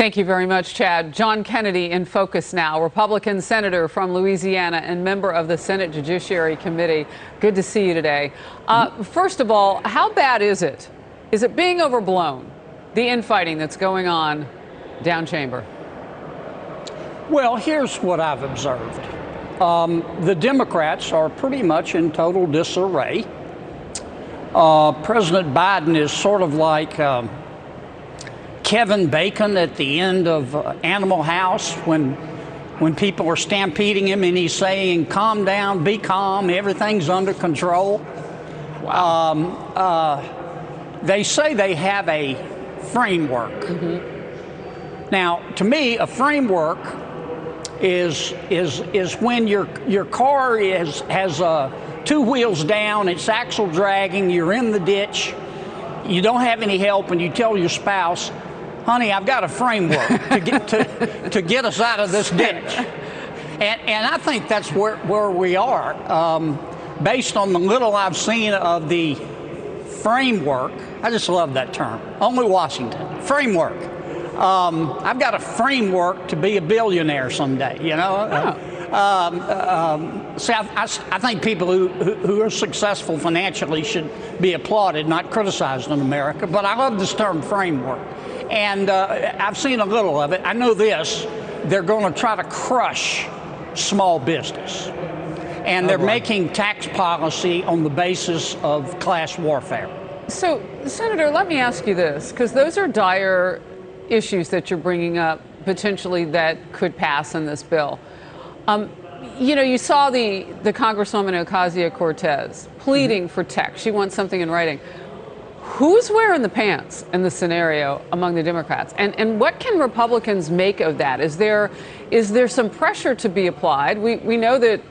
Thank you very much, Chad. John Kennedy in focus now, Republican senator from Louisiana and member of the Senate Judiciary Committee. Good to see you today. First of all, how bad is it? Is it being overblown, the infighting that's going on down chamber? Well, here's what I've observed. The Democrats are pretty much in total disarray. President Biden is sort of like Kevin Bacon at the end of Animal House when people are stampeding him and he's saying, calm down, be calm, everything's under control. Wow. They say they have a framework. Now, to me, a framework is when your car has two wheels down, it's axle dragging, you're in the ditch, you don't have any help, and you tell your spouse, honey, I've got a framework to get us out of this ditch. And I think that's where we are. Based on the little I've seen of the framework, I just love that term, only Washington, framework. I've got a framework to be a billionaire someday, you know? So I think people who are successful financially should be applauded, not criticized in America. But I love this term framework. And I've seen a little of it. I know this. They're going to try to crush small business. And they're making tax policy on the basis of class warfare. So, Senator, let me ask you this, because those are dire issues that you're bringing up potentially that could pass in this bill. You know, you saw the Congresswoman Ocasio-Cortez pleading for text. She wants something in writing. Who's wearing the pants in the scenario among the Democrats? And what can Republicans make of that? Is there some pressure to be applied? We know that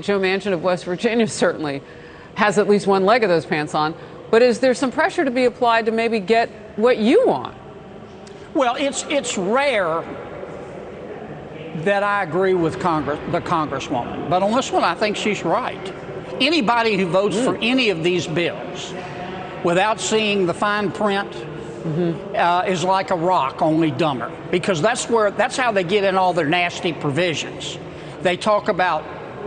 Joe Manchin of West Virginia certainly has at least one leg of those pants on. But is there some pressure to be applied to maybe get what you want? Well, it's rare that I agree with the Congresswoman. But on this one, I think she's right. Anybody who votes for any of these bills without seeing the fine print is like a rock, only dumber. Because that's how they get in all their nasty provisions. They talk about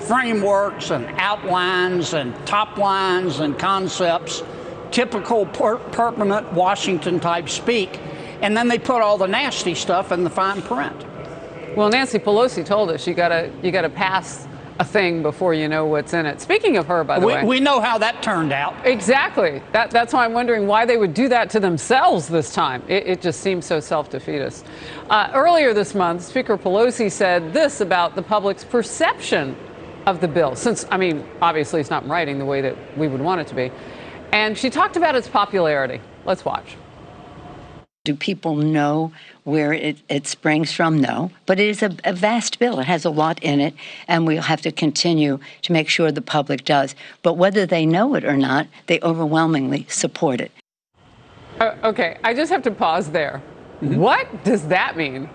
frameworks and outlines and top lines and concepts, typical permanent Washington type speak, and then they put all the nasty stuff in the fine print. Well, Nancy Pelosi told us you gotta pass a thing before you know what's in it. Speaking of her, by the way. We know how that turned out. Exactly. That's why I'm wondering why they would do that to themselves this time. It just seems so self-defeatist. Earlier this month, Speaker Pelosi said this about the public's perception of the bill, since, I mean, obviously it's not in writing the way that we would want it to be. And she talked about its popularity. Let's watch. Do people know where it springs from? No. But it is a vast bill. It has a lot in it, and we'll have to continue to make sure the public does. But whether they know it or not, they overwhelmingly support it. Okay, I just have to pause there. What does that mean?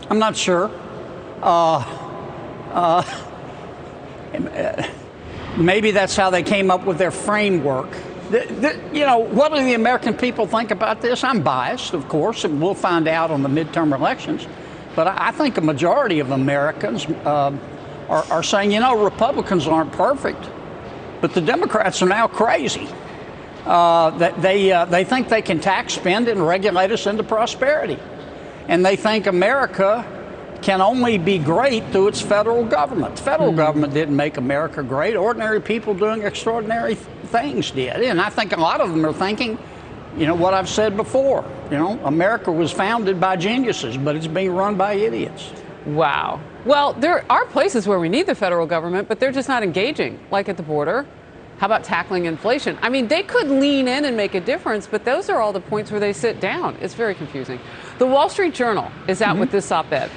I'm not sure. Maybe that's how they came up with their framework. You know, what do the American people think about this? I'm biased, of course, and we'll find out on the midterm elections. But I think a majority of Americans are saying, you know, Republicans aren't perfect, but the Democrats are now crazy. They think they can tax, spend, and regulate us into prosperity. And they think America can only be great through its federal government. The federal government didn't make America great. Ordinary people doing extraordinary things did. And I think a lot of them are thinking, you know, what I've said before. You know, America was founded by geniuses, but it's being run by idiots. Wow. Well, there are places where we need the federal government, but they're just not engaging, like at the border. How about tackling inflation? I mean, they could lean in and make a difference, but those are all the points where they sit down. It's very confusing. The Wall Street Journal is out with this op-ed.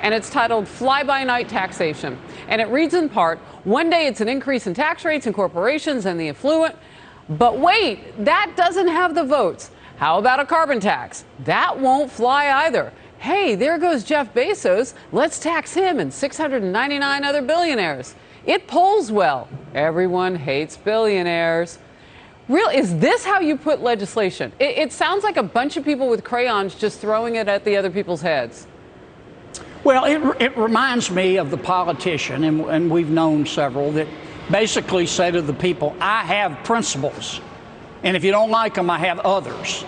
And it's titled Fly-by-Night Taxation. And it reads in part, one day it's an increase in tax rates in corporations and the affluent. But wait, that doesn't have the votes. How about a carbon tax? That won't fly either. Hey, there goes Jeff Bezos. Let's tax him and 699 other billionaires. It polls well. Everyone hates billionaires. Really? Is this how you put legislation? It sounds like a bunch of people with crayons just throwing it at the other people's heads. Well, it reminds me of the politician, and we've known several, that basically say to the people, I have principles, and if you don't like them, I have others.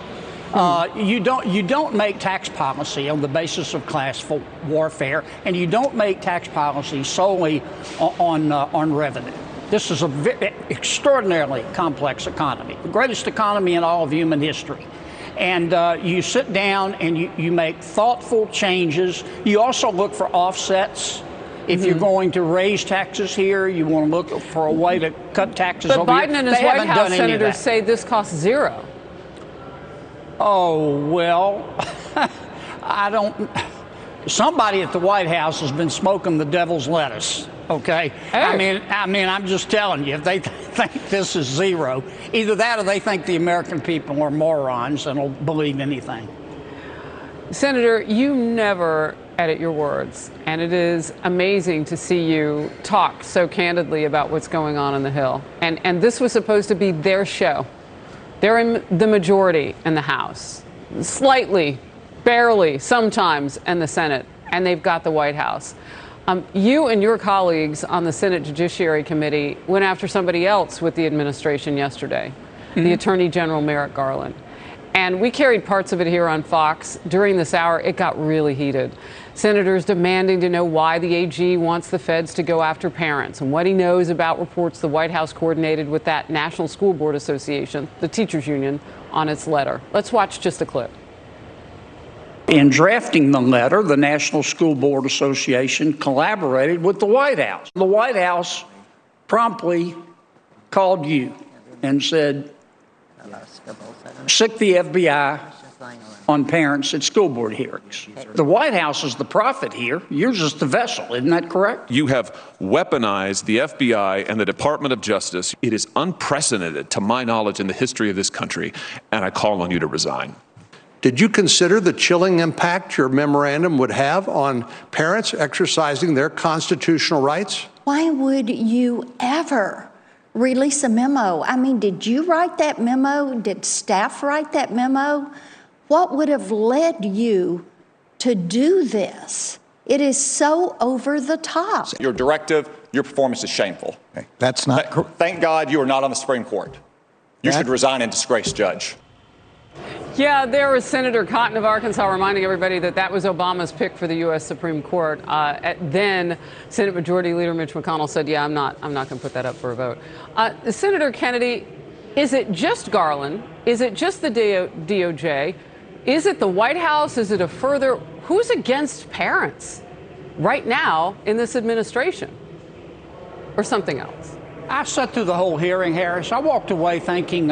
You don't make tax policy on the basis of class warfare, and you don't make tax policy solely on revenue. This is an extraordinarily complex economy, the greatest economy in all of human history. And you sit down and you make thoughtful changes. You also look for offsets. If you're going to raise taxes here, you want to look for a way to cut taxes over here. But Biden and his White House senators say this costs zero. Oh, well, I don't. Somebody at the White House has been smoking the devil's lettuce. Okay, hey. I mean, I'm just telling you, if they think this is zero, either that or they think the American people are morons and will believe anything. Senator, you never edit your words, and it is amazing to see you talk so candidly about what's going on the Hill. And this was supposed to be their show. They're in the majority in the House, slightly, barely, sometimes in the Senate, and they've got the White House. You and your colleagues on the Senate Judiciary Committee went after somebody else with the administration yesterday, the Attorney General Merrick Garland. And we carried parts of it here on Fox. During this hour, it got really heated. Senators demanding to know why the AG wants the feds to go after parents and what he knows about reports the White House coordinated with that National School Board Association, the teachers union, on its letter. Let's watch just a clip. In drafting the letter, the National School Board Association collaborated with the White House. The White House promptly called you and said, sic the FBI on parents at school board hearings. The White House is the prophet here. You're just the vessel. Isn't that correct? You have weaponized the FBI and the Department of Justice. It is unprecedented, to my knowledge, in the history of this country, and I call on you to resign. Did you consider the chilling impact your memorandum would have on parents exercising their constitutional rights? Why would you ever release a memo? I mean, did you write that memo? Did staff write that memo? What would have led you to do this? It is so over the top. Your directive, your performance is shameful. Okay, that's not. Thank God you are not on the Supreme Court. You should resign in disgrace, Judge. Yeah, there was Senator Cotton of Arkansas reminding everybody that that was Obama's pick for the U.S. Supreme Court. Then Senate Majority Leader Mitch McConnell said, yeah, I'm not going to put that up for a vote. Senator Kennedy, is it just Garland? Is it just the DOJ? Is it the White House? Is it a further? Who's against parents right now in this administration? Or something else? I sat through the whole hearing, Harris. I walked away thinking,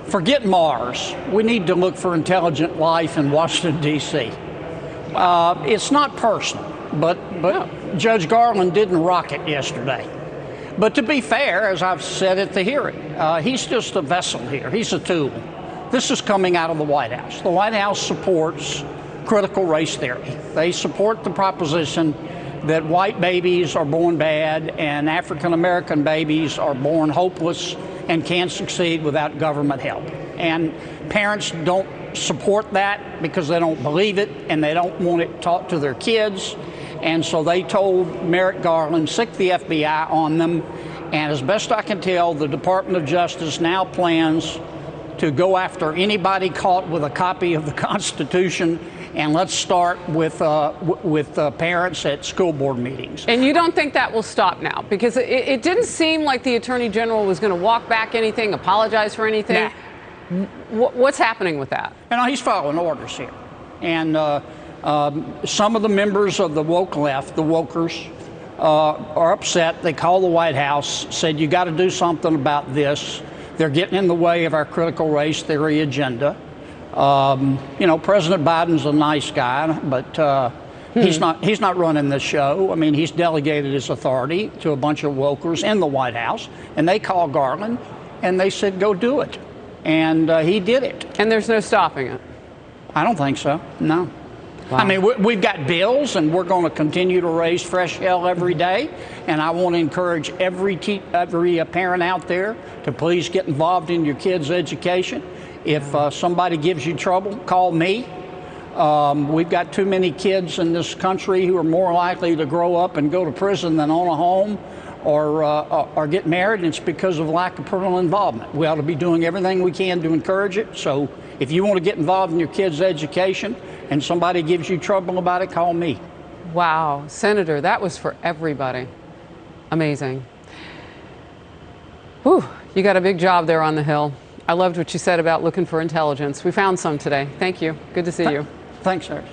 forget Mars. We need to look for intelligent life in Washington, D.C. It's not personal, but no. Judge Garland didn't rock it yesterday. But to be fair, as I've said at the hearing, he's just a vessel here. He's a tool. This is coming out of the White House. The White House supports critical race theory. They support the proposition that white babies are born bad and African-American babies are born hopeless and can't succeed without government help. And parents don't support that because they don't believe it and they don't want it taught to their kids. And so they told Merrick Garland, sic the FBI on them. And as best I can tell, the Department of Justice now plans to go after anybody caught with a copy of the Constitution. And let's start with parents at school board meetings. And you don't think that will stop now? Because it didn't seem like the Attorney General was going to walk back anything, apologize for anything. Nah. What's happening with that? You know, he's following orders here. And some of the members of the woke left, the wokers, are upset. They called the White House, said, you got to do something about this. They're getting in the way of our critical race theory agenda. You know, President Biden's a nice guy, but he's not running this show. I mean, he's delegated his authority to a bunch of wokers in the White House, and they called Garland, and they said, go do it. And he did it. And there's no stopping it? I don't think so, no. Wow. I mean, we've got bills, and we're going to continue to raise fresh hell every day. And I want to encourage every parent out there to please get involved in your kids' education. If somebody gives you trouble, call me. We've got too many kids in this country who are more likely to grow up and go to prison than own a home or get married, and it's because of lack of parental involvement. We ought to be doing everything we can to encourage it. So if you want to get involved in your kids' education and somebody gives you trouble about it, call me. Wow, Senator, that was for everybody. Amazing. Whew, you got a big job there on the Hill. I loved what you said about looking for intelligence. We found some today. Thank you. Good to see you. Thanks, sir.